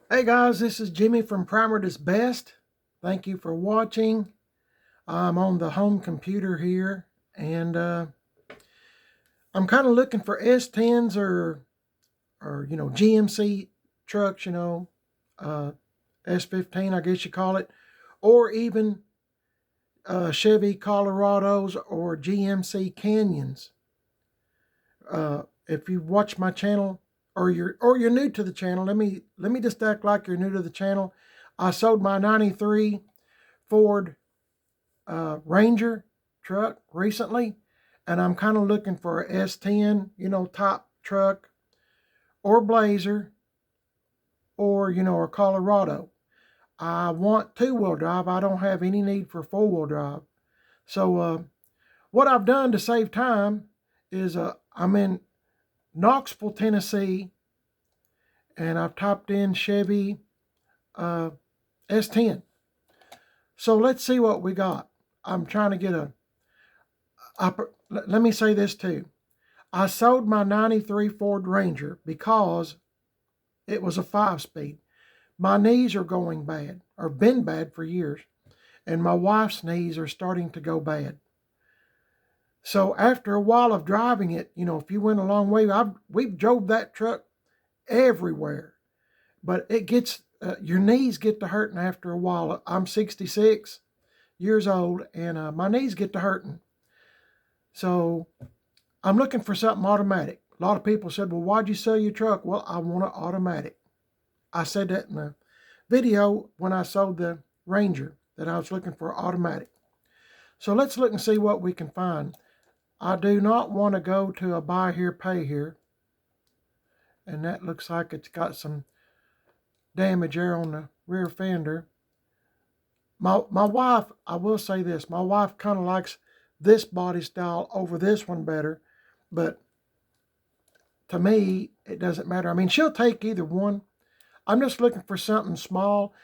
Hey guys, this is Jimmy from Primer is Best. Thank you for watching. I'm on the home computer here, and I'm kind of looking for S10s or GMC trucks, uh, S15 I guess you call it, or even Chevy Colorados or GMC Canyons. If you watch my channel or you're new to the channel, let me just act like you're new to the channel. I sold my '93 Ford Ranger truck recently, and I'm kind of looking for a S10, top truck, or Blazer, or a Colorado. I want two-wheel drive. I don't have any need for four-wheel drive. So what I've done to save time is I'm in Knoxville, Tennessee, and I've typed in Chevy uh, S10. So let's see what we got. I'm trying to get let me say this too. I sold my '93 Ford Ranger because it was a 5-speed. My knees are going bad, or been bad for years, and my wife's knees are starting to go bad. So after a while of driving it, if you went a long way, we've drove that truck everywhere, but it gets your knees get to hurting after a while. I'm 66 years old, and my knees get to hurting. So I'm looking for something automatic. A lot of people said, well, why'd you sell your truck? Well, I want an automatic. I said that in the video when I sold the Ranger, that I was looking for automatic. So let's look and see what we can find. I do not want to go to a buy here, pay here. And that looks like it's got some damage there on the rear fender. My wife, I will say this, my wife kind of likes this body style over this one better, but to me, it doesn't matter. I mean, she'll take either one. I'm just looking for something small.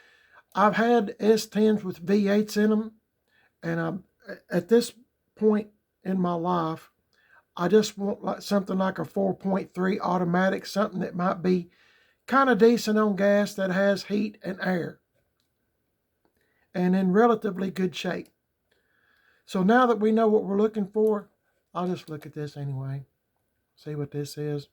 I've had S10s with V8s in them, and at this point in my life, I just want something like a 4.3 automatic, something that might be kind of decent on gas, that has heat and air, and in relatively good shape. So now that we know what we're looking for, I'll just look at this anyway, see what this is.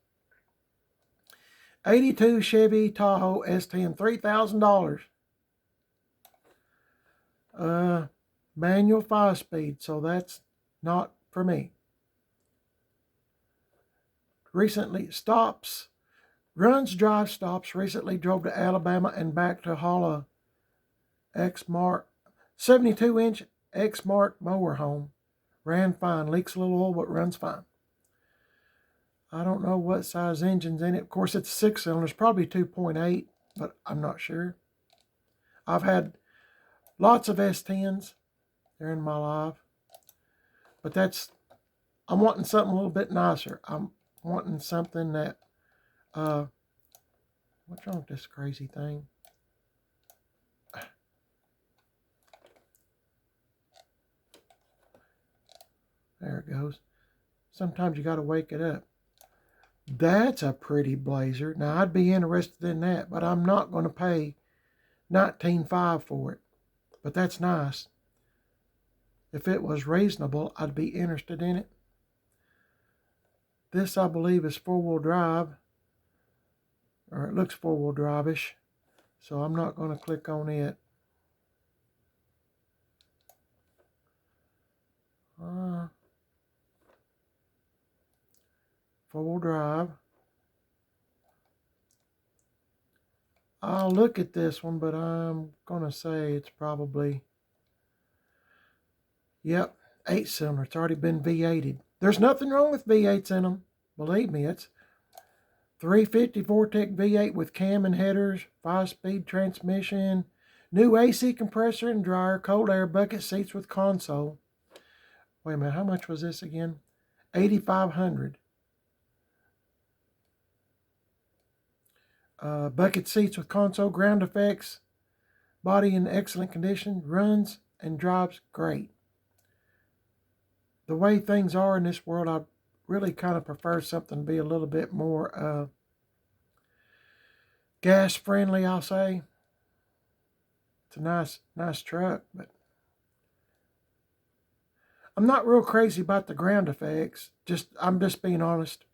82 Chevy Tahoe S10, $3,000. Manual 5-speed, so that's not for me. Recently runs drive stops. Recently drove to Alabama and back to haul a X-Mark 72-inch X-Mark mower home. Ran fine. Leaks a little oil, but runs fine. I don't know what size engine's in it. Of course, it's a 6-cylinder. It's probably 2.8, but I'm not sure. I've had lots of S10s there in my life, but I'm wanting something a little bit nicer. I'm wanting something that, what's wrong with this crazy thing? There it goes. Sometimes you got to wake it up. That's a pretty Blazer. Now, I'd be interested in that, but I'm not going to pay $19,500 for it. But that's nice. If it was reasonable, I'd be interested in it. This, I believe, is 4-wheel drive, or it looks 4-wheel drive-ish, so I'm not going to click on it. 4-wheel drive. I'll look at this one, but I'm going to say it's probably, yep, 8-cylinder. It's already been V8'd. There's nothing wrong with V8s in them. Believe me, it's 350 Vortec V8 with cam and headers, 5-speed transmission, new AC compressor and dryer, cold air, bucket seats with console. Wait a minute, how much was this again? $8,500. Bucket seats with console, ground effects, body in excellent condition, runs and drives great. The way things are in this world, I really kind of prefer something to be a little bit more gas friendly, I'll say. It's a nice truck, but I'm not real crazy about the ground effects. I'm just being honest.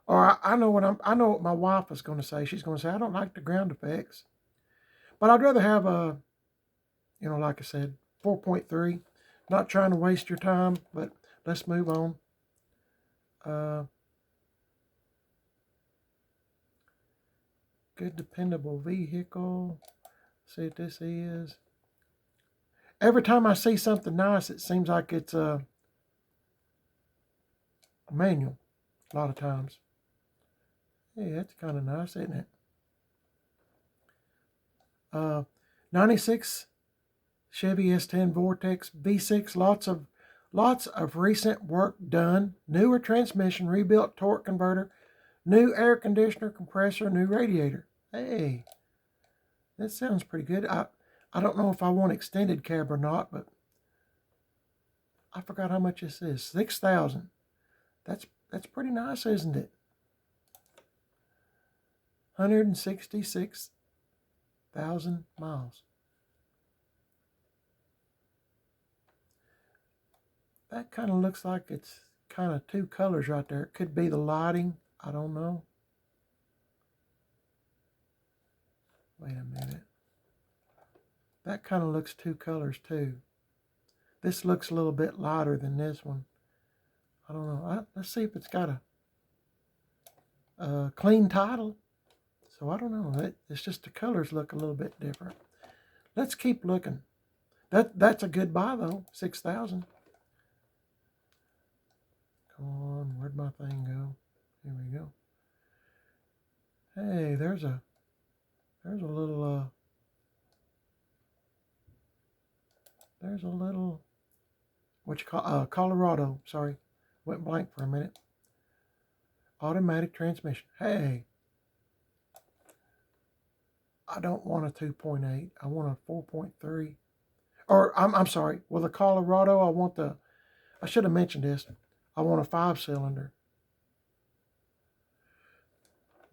Or I know I know what my wife was going to say. She's going to say I don't like the ground effects, but I'd rather have a, like I said, 4.3. Not trying to waste your time, but let's move on. Good dependable vehicle. See what this is. Every time I see something nice, it seems like it's a manual. A lot of times. Hey, that's kind of nice, isn't it? 96 Chevy S10 Vortex V6. Lots of recent work done. Newer transmission, rebuilt torque converter, new air conditioner, compressor, new radiator. Hey, that sounds pretty good. I don't know if I want extended cab or not, but I forgot how much this is. 6,000. That's pretty nice, isn't it? 166,000 miles. That kind of looks like it's kind of two colors right there. It could be the lighting. I don't know. Wait a minute. That kind of looks two colors too. This looks a little bit lighter than this one. I don't know. Let's see if it's got a clean title. So I don't know. It's just the colors look a little bit different. Let's keep looking. That's a good buy though. 6,000. Come on, where'd my thing go? Here we go. Hey, there's a little what you call Colorado. Sorry, went blank for a minute. Automatic transmission. Hey, I don't want a 2.8. I want a 4.3. Or I'm sorry. With the Colorado, I should have mentioned this. I want a 5-cylinder.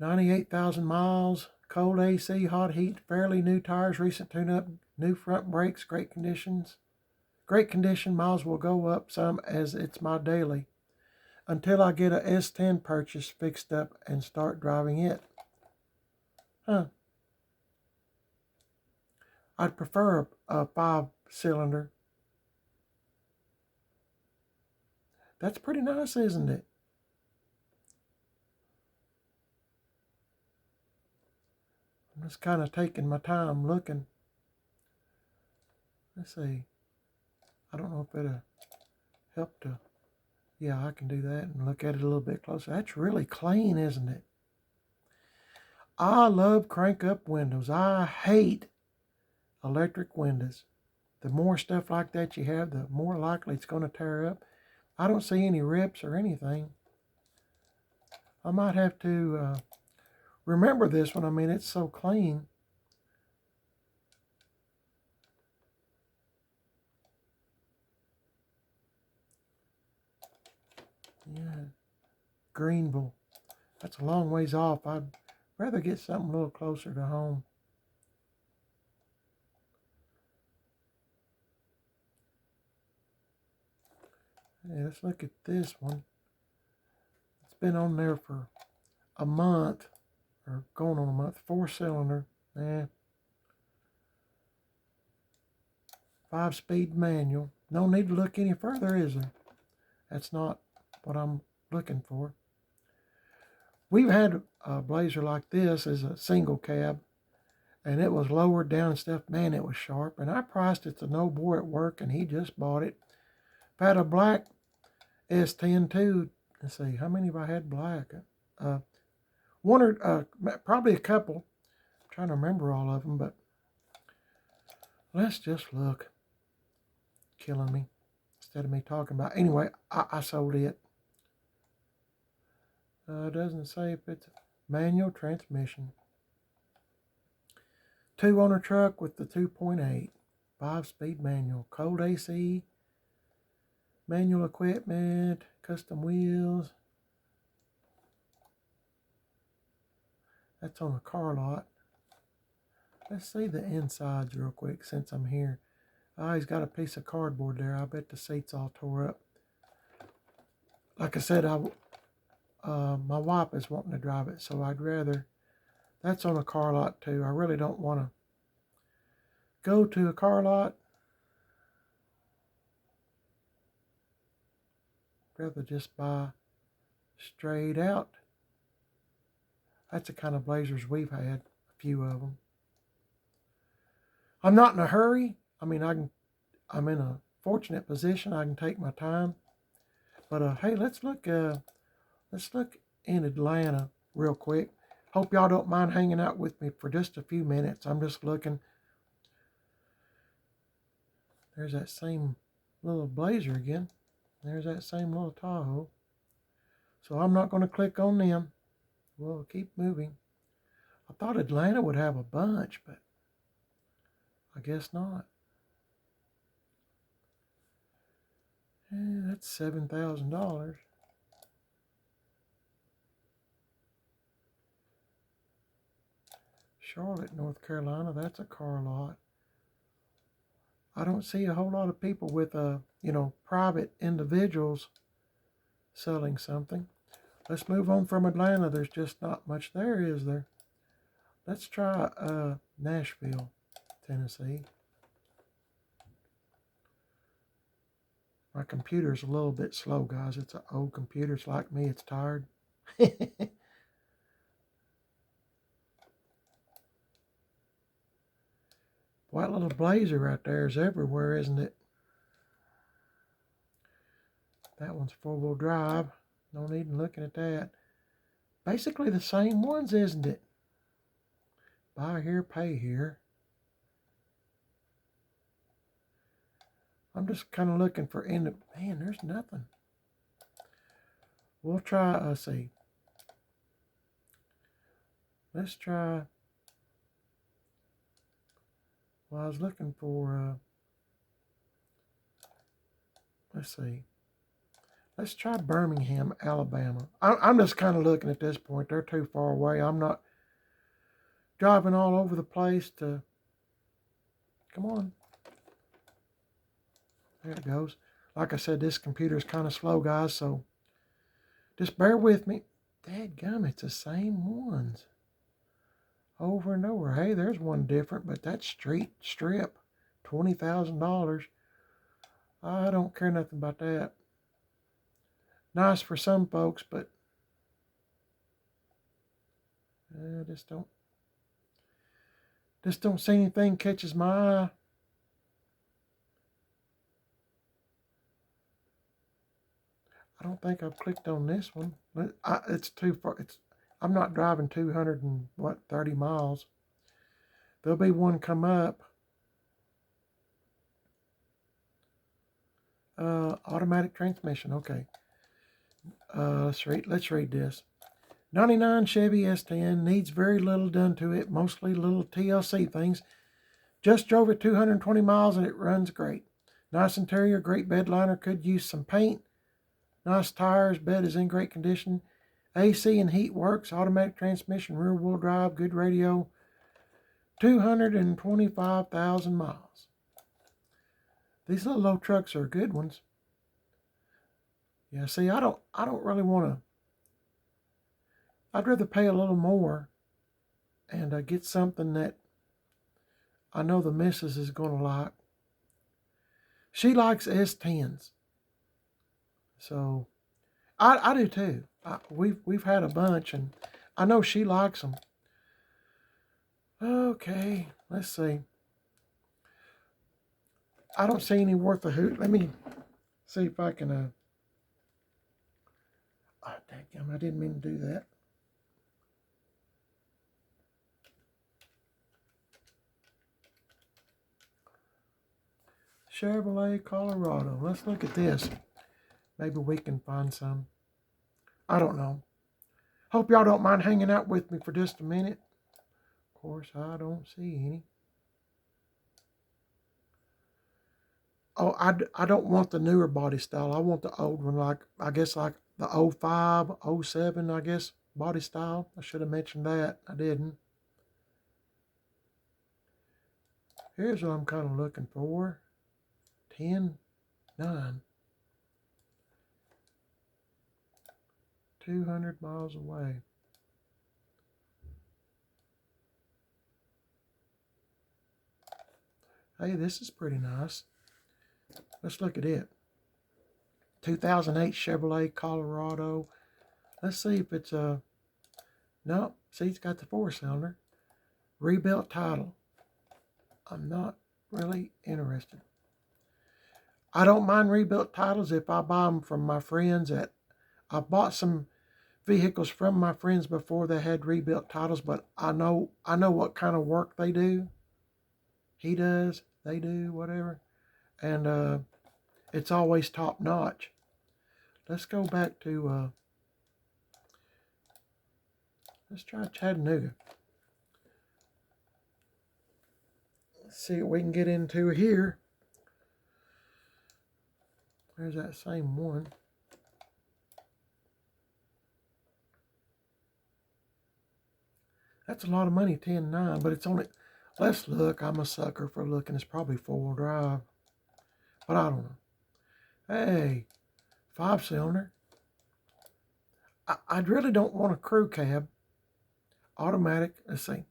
98,000 miles, cold AC, hot heat, fairly new tires, recent tune-up, new front brakes, great conditions. Great condition, miles will go up some as it's my daily. Until I get a S10 purchase fixed up and start driving it. Huh. I'd prefer a 5-cylinder. That's pretty nice, isn't it? I'm just kind of taking my time looking. Let's see. I don't know if it'll help to... Yeah, I can do that and look at it a little bit closer. That's really clean, isn't it? I love crank-up windows. I hate electric windows. The more stuff like that you have, the more likely it's going to tear up. I don't see any rips or anything. I might have to remember this one. I mean, it's so clean. Yeah, Greenville. That's a long ways off. I'd rather get something a little closer to home. Yeah, let's look at this one. It's been on there for a month, or going on a month. 4-cylinder. 5-speed manual. No need to look any further, is there? That's not what I'm looking for. We've had a Blazer like this as a single cab, and it was lowered down and stuff. Man, it was sharp. And I priced it to no boy at work, and he just bought it. I've had a black S10 too. Let's see, how many have I had black? One or probably a couple. I'm trying to remember all of them, but let's just look. Killing me instead of me talking about. Anyway, I sold it. It doesn't say if it's manual transmission. 2-owner truck with the 2.8. 5-speed manual. Cold AC. Manual equipment. Custom wheels. That's on a car lot. Let's see the insides real quick since I'm here. Oh, he's got a piece of cardboard there. I bet the seat's all tore up. Like I said, my wife is wanting to drive it, so I'd rather. That's on a car lot too. I really don't want to go to a car lot. I'd rather just buy straight out. That's the kind of Blazers we've had, a few of them. I'm not in a hurry. I mean, I'm in a fortunate position. I can take my time. But hey, let's look in Atlanta real quick. Hope y'all don't mind hanging out with me for just a few minutes. I'm just looking. There's that same little Blazer again. There's that same little Tahoe. So I'm not going to click on them. We'll keep moving. I thought Atlanta would have a bunch, but I guess not. That's $7,000. Charlotte, North Carolina, that's a car lot. I don't see a whole lot of people with, private individuals selling something. Let's move on from Atlanta. There's just not much there, is there? Let's try Nashville, Tennessee. My computer's a little bit slow, guys. It's an old computer. It's like me. It's tired. Boy, that little Blazer right there is everywhere, isn't it? That one's four-wheel drive. No need in looking at that. Basically the same ones, isn't it? Buy here, pay here. I'm just kind of looking for man, there's nothing. We'll try, let's see. Let's try. Well, I was looking for, let's see. Let's try Birmingham, Alabama. I'm just kind of looking at this point. They're too far away. I'm not driving all over the place to, come on. There it goes. Like I said, this computer's kind of slow, guys, so just bear with me. Dadgum, it's the same ones. Over and over. Hey, there's one different, but that's street strip. $20,000. I don't care nothing about that. Nice for some folks, but just don't see anything catches my eye. I don't think I've clicked on this one. It's too far. I'm not driving 230 miles. There'll be one come up. Automatic transmission. Okay. Let's read this. 99 Chevy S10 needs very little done to it, mostly little TLC things. Just drove it 220 miles and it runs great. Nice interior, great bed liner, could use some paint. Nice tires, bed is in great condition. AC and heat works, automatic transmission, rear wheel drive, good radio. 225,000 miles. These little old trucks are good ones. Yeah, see, I don't really want to. I'd rather pay a little more and get something that I know the missus is going to like. She likes S10s. So, I do too. We've had a bunch, and I know she likes them. Okay, let's see. I don't see any worth a hoot. Let me see if I can. Oh, dadgum, I didn't mean to do that. Chevrolet Colorado. Let's look at this. Maybe we can find some. I don't know. Hope y'all don't mind hanging out with me for just a minute. Of course, I don't see any. Oh, I don't want the newer body style. I want the old one, like the 05, 07, I guess, body style. I should have mentioned that. I didn't. Here's what I'm kind of looking for. 10, 9. 200 miles away. Hey, this is pretty nice. Let's look at it. 2008 Chevrolet Colorado. Let's see if it's a... No, see, it's got the 4-cylinder. Rebuilt title. I'm not really interested. I don't mind rebuilt titles if I buy them from my friends. I bought some vehicles from my friends before they had rebuilt titles, but I know what kind of work they do. He does, they do, whatever. And it's always top notch. Let's go back to, let's try Chattanooga. Let's see what we can get into here. There's that same one. That's a lot of money, 10.9, but it's only, let's look. I'm a sucker for looking. It's probably 4-wheel drive, but I don't know. Hey, 5-cylinder. I really don't want a crew cab. Automatic. Let's see.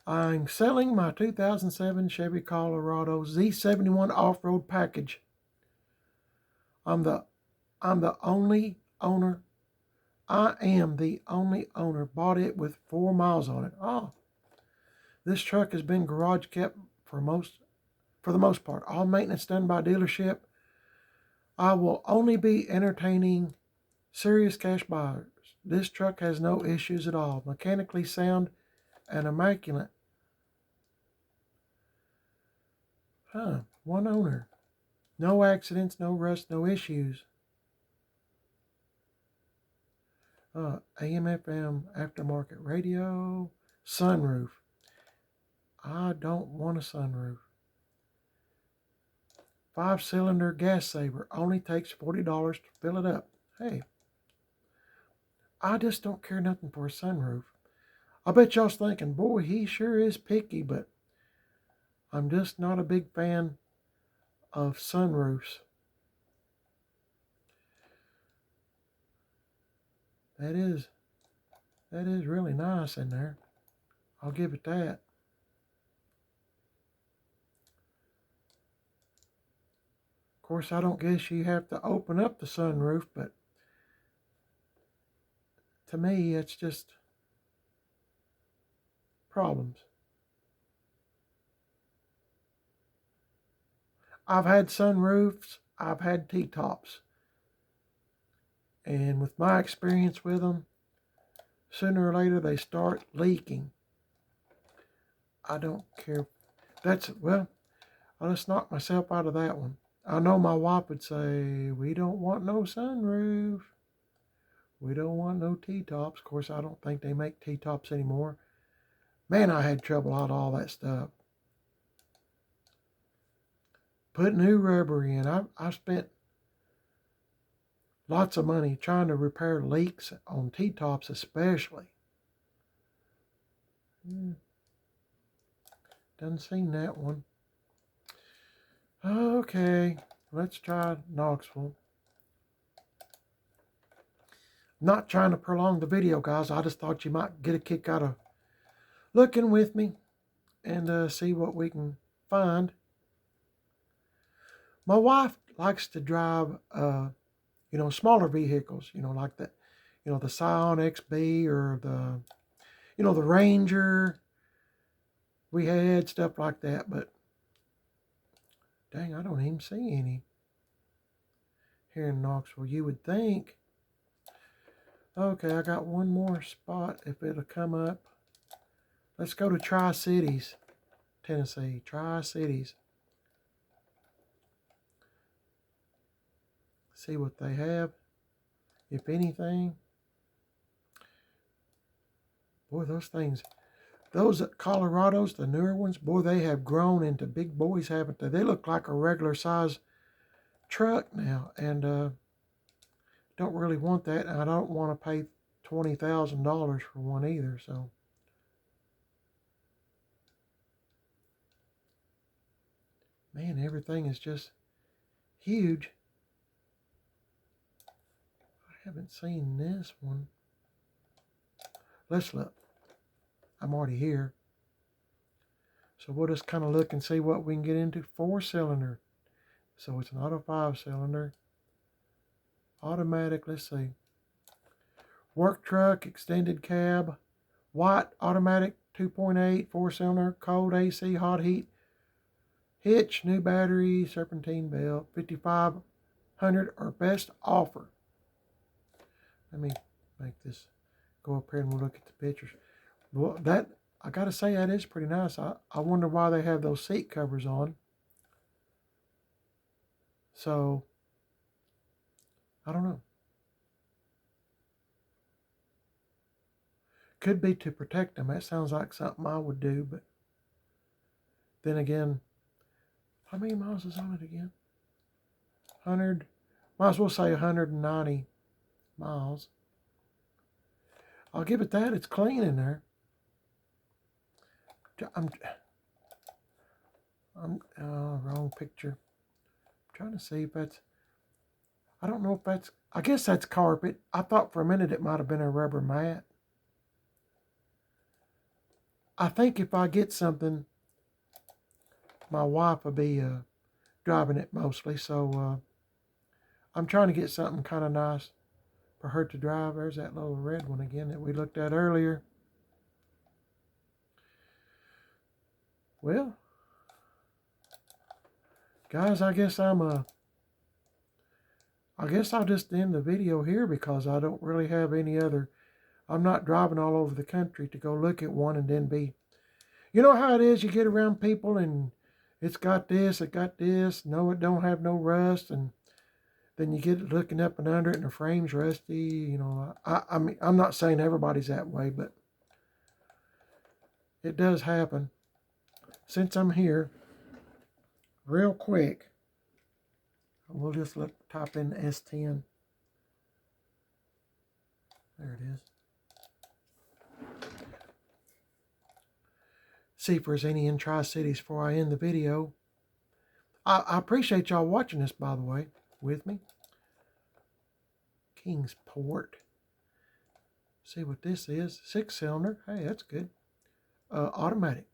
I'm selling my 2007 Chevy Colorado Z71 off-road package. I'm the only owner. I am the only owner. Bought it with 4 miles on it. Oh, this truck has been garage kept for the most part. All maintenance done by dealership. I will only be entertaining serious cash buyers. This truck has no issues at all. Mechanically sound and immaculate. One owner. No accidents, no rust, no issues. AM/FM aftermarket radio. Sunroof. I don't want a sunroof. 5-cylinder gas saver. Only takes $40 to fill it up. Hey, I just don't care nothing for a sunroof. I bet y'all's thinking, boy, he sure is picky, but I'm just not a big fan of sunroofs. That is really nice in there. I'll give it that. Of course, I don't guess you have to open up the sunroof, but to me, it's just problems. I've had sunroofs, I've had T-tops. And with my experience with them, sooner or later they start leaking. I don't care. Well, I'll just knock myself out of that one. I know my wife would say, we don't want no sunroof. We don't want no T-tops. Of course, I don't think they make T-tops anymore. Man, I had trouble out of all that stuff. Put new rubber in. I spent lots of money trying to repair leaks on T-tops especially. Doesn't seem that one. Okay, let's try Knoxville. Not trying to prolong the video, guys. I just thought you might get a kick out of looking with me and see what we can find. My wife likes to drive, smaller vehicles, like that, the Scion XB or the Ranger. We had stuff like that, but dang, I don't even see any here in Knoxville. You would think. Okay, I got one more spot if it'll come up. Let's go to Tri-Cities, Tennessee. Tri-Cities. See what they have, if anything. Boy, those Colorados, the newer ones, boy, they have grown into big boys, haven't they? They look like a regular size truck now, and don't really want that. I don't want to pay $20,000 for one either. So, man, everything is just huge. I haven't seen this one. Let's look. I'm already here. So we'll just kind of look and see what we can get into. 4-cylinder. So it's not a 5-cylinder. Automatic, let's see. Work truck, extended cab. White, automatic, 2.8, 4-cylinder, cold AC, hot heat. Hitch, new battery, serpentine belt, 5,500 or best offer. Let me make this go up here and we'll look at the pictures. Well, that, I gotta say, that is pretty nice. I wonder why they have those seat covers on. So, I don't know. Could be to protect them. That sounds like something I would do, but then again, how many miles is on it again? 100, might as well say 190 miles. I'll give it that. It's clean in there. I'm wrong picture. I'm trying to see if that's, I don't know if that's, I guess that's carpet. I thought for a minute it might have been a rubber mat. I think if I get something, my wife will be driving it mostly. So I'm trying to get something kind of nice for her to drive. There's that little red one again that we looked at earlier. Well, guys, I guess I'll just end the video here because I don't really have any other. I'm not driving all over the country to go look at one and then be, you know how it is, you get around people and it's got this, it got this, no, it don't have no rust, and then you get looking up and under it and the frame's rusty. You know, I mean, I'm not saying everybody's that way, but it does happen. Since I'm here, real quick, we'll just type in S10. There it is. See if there's any in Tri-Cities before I end the video. I appreciate y'all watching this, by the way, with me. Kingsport. See what this is. 6-cylinder. Hey, that's good. Automatic.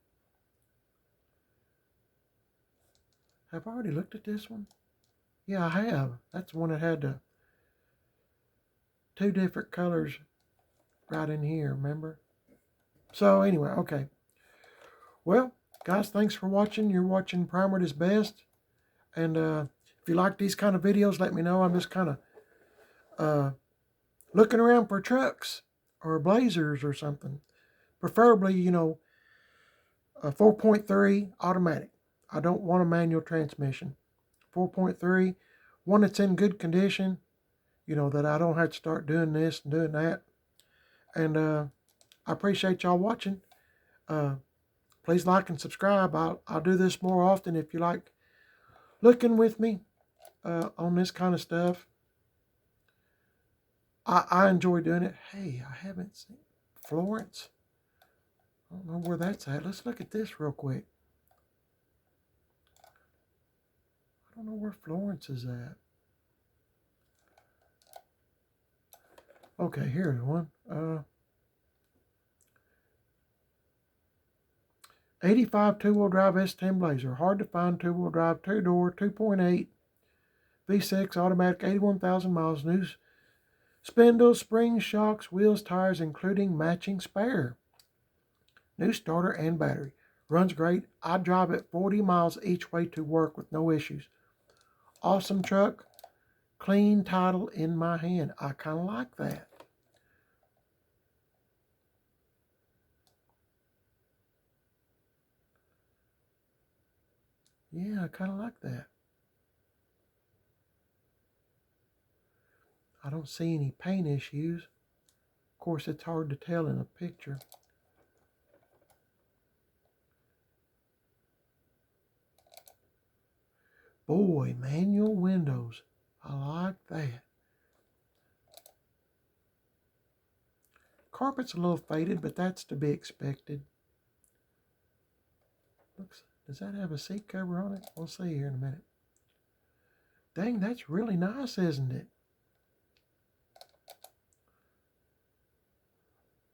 Have I already looked at this one? Yeah, I have. That's the one that had 2 different colors right in here, remember? So anyway, okay. Well, guys, thanks for watching. You're watching Primered is Best. And if you like these kind of videos, let me know. I'm just kind of looking around for trucks or blazers or something. Preferably, you know, a 4.3 automatic. I don't want a manual transmission. 4.3, one that's in good condition, you know, that I don't have to start doing this and doing that. And I appreciate y'all watching. Please like and subscribe. I'll do this more often if you like looking with me on this kind of stuff. I enjoy doing it. Hey, I haven't seen Florence. I don't know where that's at. Let's look at this real quick. I don't know where Florence is at. Okay, here's one. 85 two-wheel drive S10 Blazer. Hard to find two-wheel drive, 2-door, 2.8 V6 automatic, 81,000 miles. New spindles, springs, shocks, wheels, tires, including matching spare. New starter and battery. Runs great. I drive it 40 miles each way to work with no issues. Awesome truck. Clean title in my hand. I kind of like that. Yeah, I kind of like that. I don't see any paint issues. Of course, it's hard to tell in a picture. Boy, manual windows. I like that. carpet's a little faded, but that's to be expected. Looks, does that have a seat cover on it? We'll see here in a minute. Dang, that's really nice, isn't it?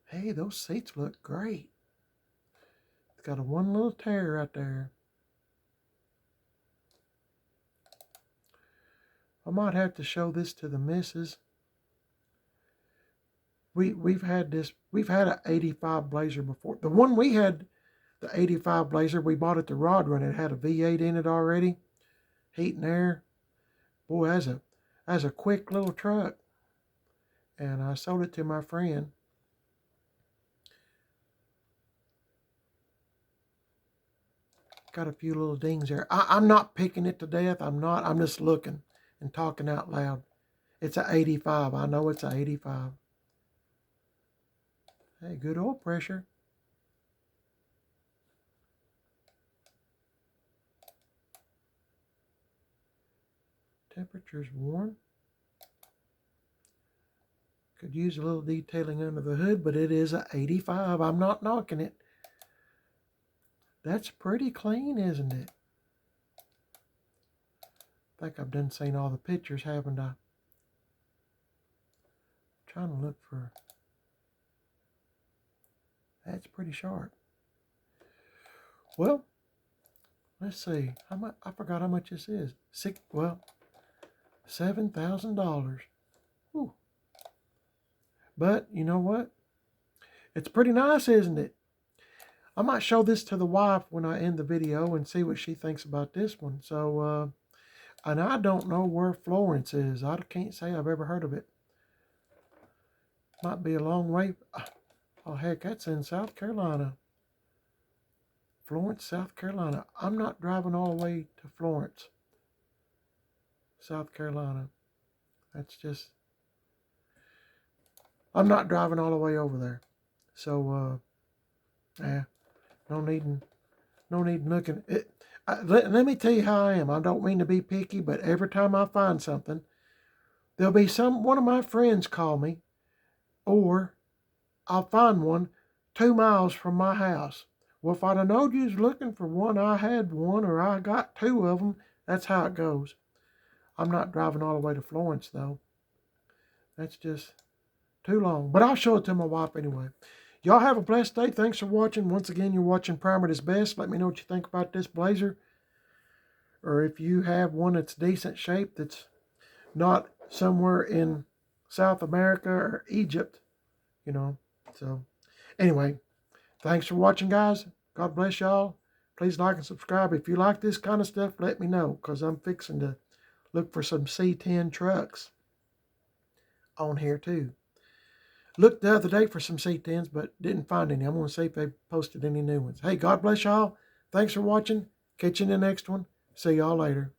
Hey, those seats look great. It's got a one little tear right there. I might have to show this to the missus. We've had an 85 Blazer before. The one we had, the 85 Blazer, we bought at the Rod Run. It had a V8 in it already, heat and air. Boy, that's a quick little truck. And I sold it to my friend. Got a few little dings there. I'm not picking it to death. I'm just looking and talking out loud. It's an 85. I know it's an 85. Hey, good oil pressure. Temperature's warm. Could use a little detailing under the hood, but it is an 85. I'm not knocking it. That's pretty clean, isn't it? I think I've done seen all the pictures, haven't I? Trying to look for... That's pretty sharp. Well, let's see. How much? I forgot how much this is. $7,000. Ooh. But you know what? It's pretty nice, isn't it? I might show this to the wife when I end the video and see what she thinks about this one. So, and I don't know where Florence is. I can't say I've ever heard of it. Might be a long way. Oh, heck, that's in South Carolina. Florence, South Carolina. I'm not driving all the way to Florence, South Carolina. That's just... I'm not driving all the way over there. So, no need looking. Let me tell you how I am. I don't mean to be picky, but every time I find something, there'll be one of my friends call me, or I'll find one 2 miles from my house. Well, if I'd have known you was looking for one, I had one, or I got 2 of them. That's how it goes. I'm not driving all the way to Florence, though. That's just too long. But I'll show it to my wife anyway. Y'all have a blessed day. Thanks for watching. Once again, you're watching Primer at His Best. Let me know what you think about this Blazer. Or if you have one that's decent shape, that's not somewhere in South America or Egypt, you know. So, anyway, thanks for watching, guys. God bless y'all. Please like and subscribe. If you like this kind of stuff, let me know, because I'm fixing to look for some C10 trucks on here, too. Looked the other day for some C10s, but didn't find any. I'm going to see if they posted any new ones. Hey, God bless y'all. Thanks for watching. Catch you in the next one. See y'all later.